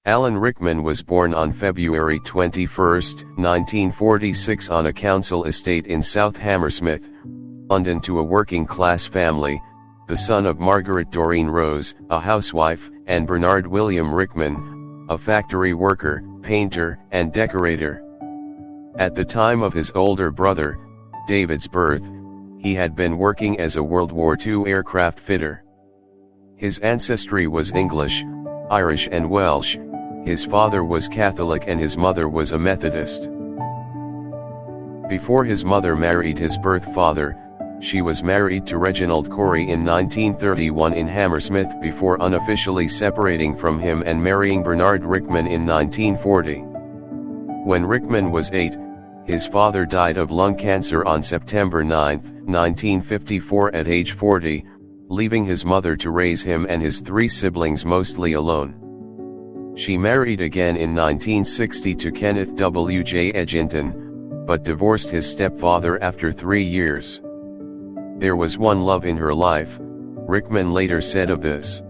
Alan Rickman was born on February 21, 1946 on a council estate in South Hammersmith, London to a working-class family, the son of Margaret Doreen Rose, a housewife, and Bernard William Rickman, a factory worker, painter, and decorator. At the time of his older brother, David's birth, he had been working as a World War II aircraft fitter. His ancestry was English, Irish and Welsh. His father was Catholic and his mother was a Methodist. Before his mother married his birth father, she was married to Reginald Corey in 1931 in Hammersmith before unofficially separating from him and marrying Bernard Rickman in 1940. When Rickman was 8, his father died of lung cancer on September 9, 1954 at age 40, leaving his mother to raise him and his 3 siblings mostly alone. She married again in 1960 to Kenneth W. J. Edginton, but divorced his stepfather after 3 years. There was one love in her life, Rickman later said of this.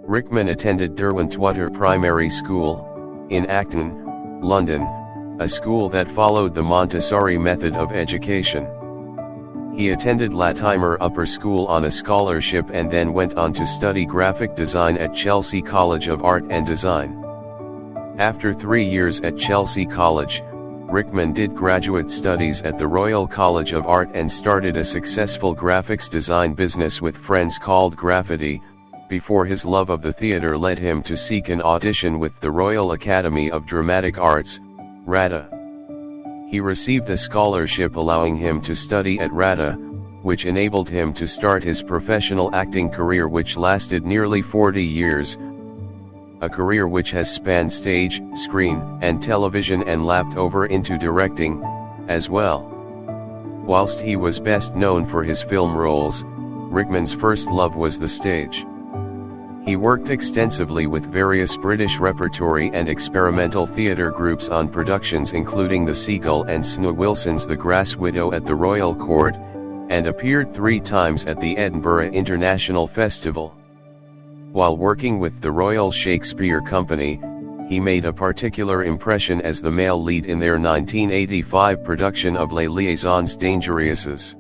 Rickman attended Derwentwater Primary School, in Acton, London, a school that followed the Montessori method of education. He attended Latimer Upper School on a scholarship and then went on to study graphic design at Chelsea College of Art and Design. After 3 years at Chelsea College, Rickman did graduate studies at the Royal College of Art and started a successful graphics design business with friends called Graffiti, before his love of the theatre led him to seek an audition with the Royal Academy of Dramatic Arts, RADA. He received a scholarship allowing him to study at RADA, which enabled him to start his professional acting career, which lasted nearly 40 years, a career which has spanned stage, screen, and television and lapped over into directing, as well. Whilst he was best known for his film roles, Rickman's first love was the stage. He worked extensively with various British repertory and experimental theatre groups on productions including The Seagull and Snow Wilson's The Grass Widow at the Royal Court, and appeared 3 times at the Edinburgh International Festival. While working with the Royal Shakespeare Company, he made a particular impression as the male lead in their 1985 production of Les Liaisons Dangereuses.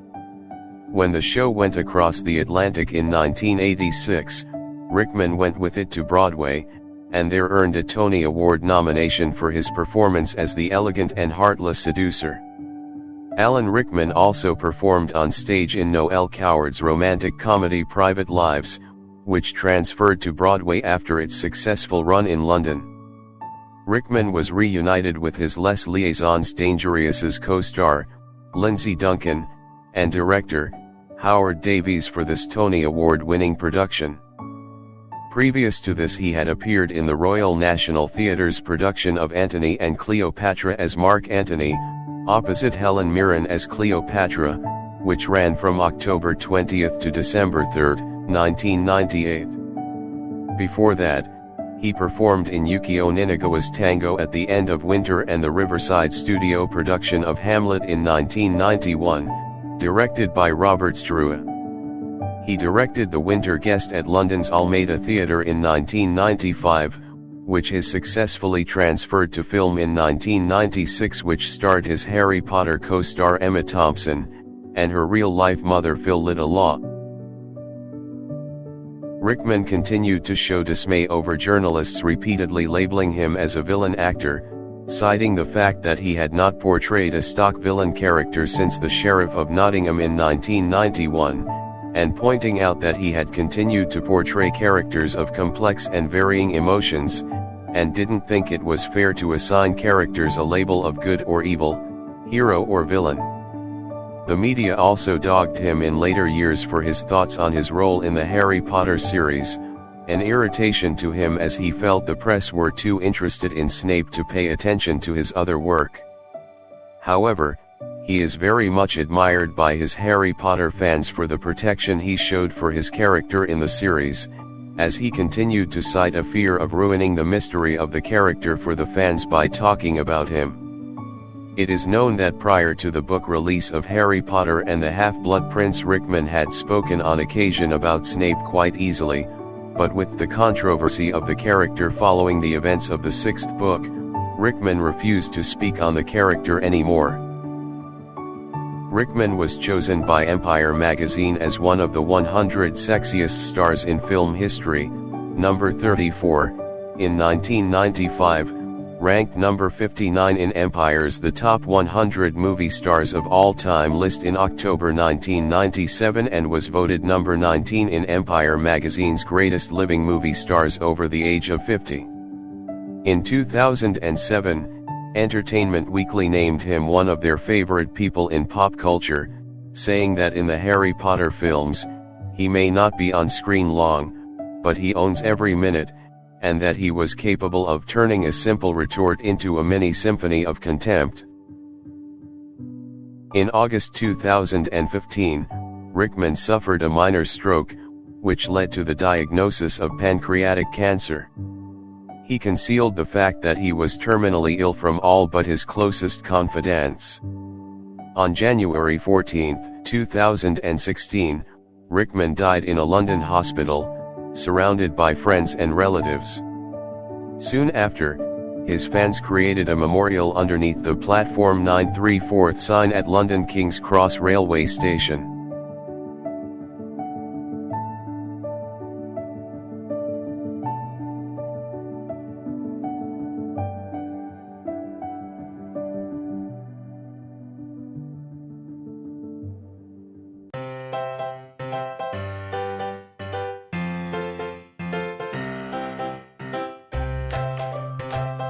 When the show went across the Atlantic in 1986, Rickman went with it to Broadway, and there earned a Tony Award nomination for his performance as the elegant and heartless seducer. Alan Rickman also performed on stage in Noël Coward's romantic comedy Private Lives, which transferred to Broadway after its successful run in London. Rickman was reunited with his Les Liaisons Dangereuses co-star, Lindsay Duncan, and director, Howard Davies for this Tony Award-winning production. Previous to this he had appeared in the Royal National Theatre's production of Antony and Cleopatra as Mark Antony, opposite Helen Mirren as Cleopatra, which ran from October 20 to December 3, 1998. Before that, he performed in Yukio Ninagawa's Tango at the End of Winter and the Riverside Studio production of Hamlet in 1991, directed by Robert Sturua. He directed The Winter Guest at London's Almeida Theatre in 1995, which is successfully transferred to film in 1996, which starred his Harry Potter co-star Emma Thompson, and her real-life mother Phyllida Law. Rickman continued to show dismay over journalists repeatedly labeling him as a villain actor, citing the fact that he had not portrayed a stock villain character since the Sheriff of Nottingham in 1991, and pointing out that he had continued to portray characters of complex and varying emotions, and didn't think it was fair to assign characters a label of good or evil, hero or villain. The media also dogged him in later years for his thoughts on his role in the Harry Potter series, an irritation to him as he felt the press were too interested in Snape to pay attention to his other work. However, he is very much admired by his Harry Potter fans for the protection he showed for his character in the series, as he continued to cite a fear of ruining the mystery of the character for the fans by talking about him. It is known that prior to the book release of Harry Potter and the Half-Blood Prince, Rickman had spoken on occasion about Snape quite easily, but with the controversy of the character following the events of the sixth book, Rickman refused to speak on the character anymore. Rickman was chosen by Empire magazine as one of the 100 sexiest stars in film history, number 34, in 1995, ranked number 59 in Empire's The Top 100 Movie Stars of All Time list in October 1997, and was voted number 19 in Empire magazine's Greatest Living Movie Stars over the age of 50. In 2007, Entertainment Weekly named him one of their favorite people in pop culture, saying that in the Harry Potter films, he may not be on screen long, but he owns every minute, and that he was capable of turning a simple retort into a mini symphony of contempt. In August 2015, Rickman suffered a minor stroke, which led to the diagnosis of pancreatic cancer. He concealed the fact that he was terminally ill from all but his closest confidants. On January 14, 2016, Rickman died in a London hospital, surrounded by friends and relatives. Soon after, his fans created a memorial underneath the platform 9¾ sign at London King's Cross railway station.